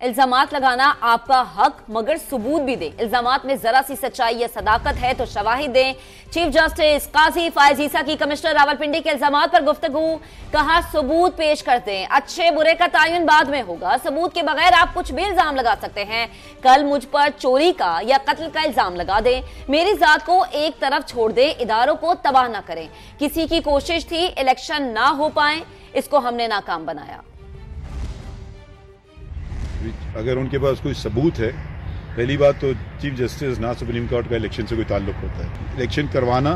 इल्जामात लगाना आपका हक, मगर सबूत भी दें। इल्जामात में जरा सी सच्चाई या सदाकत है तो शवाहिद दें। चीफ जस्टिस काजी फायज ईसा की कमिश्नर रावलपिंडी के इल्जामात पर गुफ्तगू, कहा सबूत पेश करते हैं, अच्छे बुरे का तायुन बाद में होगा, सबूत के बगैर आप कुछ भी इल्जाम लगा सकते हैं। कल मुझ पर चोरी का या कत्ल का इल्जाम लगा दें, मेरी जात को एक तरफ छोड़ दें, इदारों को तबाह ना करें। किसी की कोशिश थी इलेक्शन ना हो पाए, इसको हमने नाकाम बनाया। अगर उनके पास कोई सबूत है, पहली बात तो चीफ जस्टिस ना सुप्रीम कोर्ट का इलेक्शन से कोई ताल्लुक होता है। इलेक्शन करवाना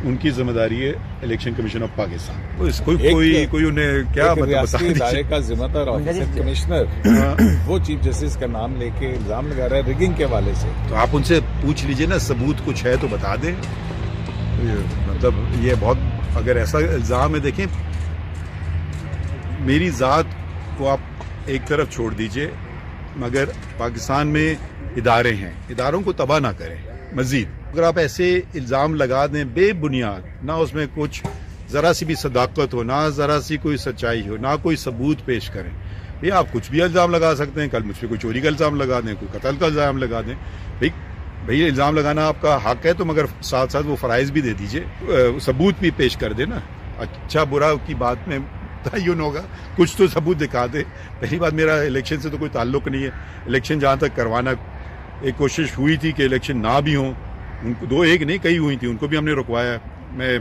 उनकी जिम्मेदारी है, इलेक्शन कमीशन ऑफ पाकिस्तान। कोई उन्हें क्या मतलब का जिम्मेदार ऑफिसर कमिश्नर वो चीफ जस्टिस का नाम लेके इल्जाम लगा रहा है रिगिंग के हवाले से, तो आप उनसे पूछ लीजिए ना, सबूत कुछ है तो बता दें। मतलब ये बहुत, अगर ऐसा इल्जाम है, देखें मेरी जात को आप एक तरफ छोड़ दीजिए, मगर पाकिस्तान में इदारे हैं, इदारों को तबाह ना करें। मजीद अगर आप ऐसे इल्ज़ाम लगा दें बेबुनियाद, ना उसमें कुछ ज़रा सी भी सदाकत हो, ना ज़रा सी कोई सच्चाई हो, ना कोई सबूत पेश करें, भाई आप कुछ भी इल्ज़ाम लगा सकते हैं। कल मुझ पर कोई चोरी का इल्ज़ाम लगा दें, कोई कत्ल का इल्ज़ाम लगा दें, भाई इल्ज़ाम लगाना आपका हक है, तो मगर साथ साथ वो फ़राइज़ भी दे दीजिए, सबूत भी पेश कर देना। अच्छा बुरा की बात में तयन होगा, कुछ तो सबूत दिखा दे। पहली बात, मेरा इलेक्शन से तो कोई ताल्लुक नहीं है। इलेक्शन जहाँ तक करवाना, एक कोशिश हुई थी कि इलेक्शन ना भी हों, उनको दो एक नहीं कई हुई थी, उनको भी हमने रुकवाया। मैं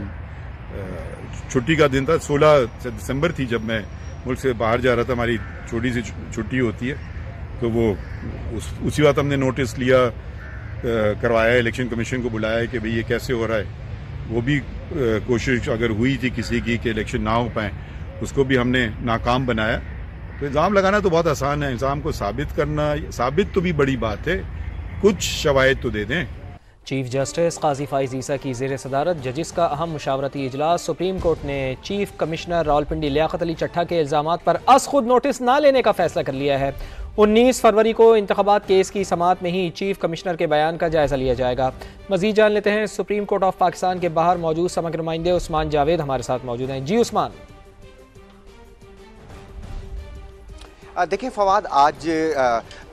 छुट्टी का दिन था, 16 दिसंबर थी, जब मैं मुल्क से बाहर जा रहा था, हमारी छोटी सी छुट्टी होती है, तो वो उसी वक्त हमने नोटिस लिया, करवाया, इलेक्शन कमीशन को बुलाया कि भाई ये कैसे हो रहा है। वो भी कोशिश अगर हुई थी किसी की कि इलेक्शन ना हो पाए, उसको भी हमने नाकाम बनाया। तो इल्ज़ाम लगाना तो बहुत आसान है, इल्ज़ाम को साबित करना, साबित तो भी बड़ी बात है, कुछ शवाहिद तो दे दें। चीफ जस्टिस काजी फायज ईसा की ज़ेर सदारत जजिस का अहम मुशावरती इजलास। सुप्रीम कोर्ट ने चीफ कमिश्नर रावलपिंडी लियाकत अली चट्ठा के इल्ज़ामात पर अज खुद नोटिस न लेने का फैसला कर लिया है। 19 फरवरी को इंतखाबात केस की समाअत में ही चीफ कमिश्नर के बयान का जायजा लिया जाएगा। मजीद जान लेते हैं, सुप्रीम कोर्ट ऑफ पाकिस्तान के बाहर मौजूद समग्र नुमाइंदे उस्मान जावेद हमारे साथ मौजूद हैं। जी उस्मान। देखिए फवाद, आज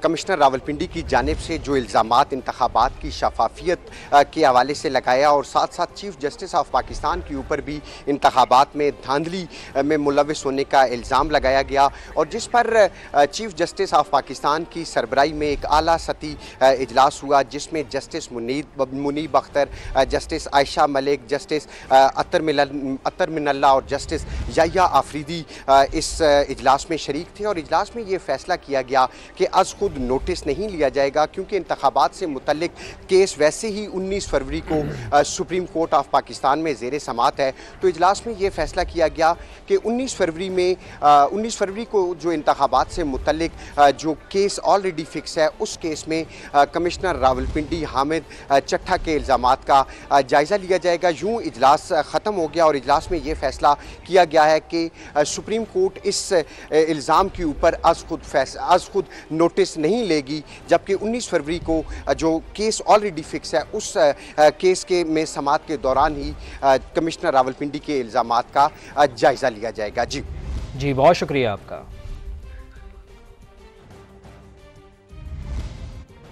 कमिश्नर रावलपिंडी की जानिब से जो इल्ज़ामात इंतखाबात की शफाफियत के हवाले से लगाया, और साथ साथ चीफ जस्टिस ऑफ पाकिस्तान के ऊपर भी इंतखाबात में धांधली में मुलविस होने का इल्ज़ाम लगाया गया, और जिस पर चीफ जस्टिस ऑफ पाकिस्तान की सरबराही में एक आला सती इजलास हुआ, जिसमें justice Munib Akhtar, justice Ayesha Malik, justice Athar Minallah और जस्टिस याया आफरीदी इस इजलास में शरीक थे। और इजलास में ये फैसला किया गया कि आज खुद नोटिस नहीं लिया जाएगा, क्योंकि इंतखाबात से मुतल्लिक केस वैसे ही 19 फरवरी को सुप्रीम कोर्ट ऑफ पाकिस्तान में ज़ेर समात है। तो इजलास में ये फैसला किया गया कि 19 फरवरी को जो इंतखाबात से मुतल्लिक जो केस ऑलरेडी फिक्स है, उस केस में कमिश्नर रावलपिंडी हामिद चट्ठा के इल्ज़ामात का जायज़ा लिया जाएगा। यूँ इजलास ख़त्म हो गया, और इजलास में ये फैसला किया गया है कि सुप्रीम कोर्ट इस इल्ज़ाम के ऊपर आज खुद नोटिस नहीं लेगी, जबकि 19 फरवरी को जो केस ऑलरेडी फिक्स है, उस केस के में समाअत के दौरान ही कमिश्नर रावलपिंडी के इल्ज़ामात का जायज़ा लिया जाएगा। जी बहुत शुक्रिया आपका।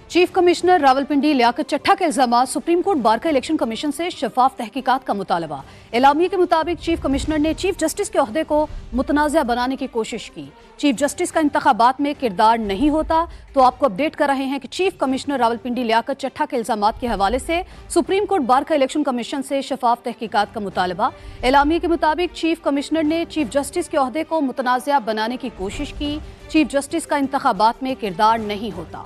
चीफ कमिश्नर रावलपिंडी लियाकत चट्ठा के इल्जामात, सुप्रीम कोर्ट बार का इलेक्शन कमीशन से शफाफ तहकीकात का मुतालबा। एलामिये के मुताबिक चीफ कमिश्नर ने चीफ जस्टिस के ओहदे को मुतनाज़ा बनाने की कोशिश की। चीफ जस्टिस का इंतखाबात में किरदार नहीं होता, तो आपको अपडेट कर रहे हैं कि चीफ कमिश्नर रावलपिंडी लियाकत चट्ठा के इल्जामात के हवाले से सुप्रीम कोर्ट बार का इलेक्शन कमीशन से शफाफ तहकीकात का मुतालबा। एलामिये के मुताबिक चीफ कमिश्नर ने चीफ जस्टिस के ओहदे को मुतनाज़ा बनाने की कोशिश की। चीफ जस्टिस का इंतखाबात में किरदार नहीं होता।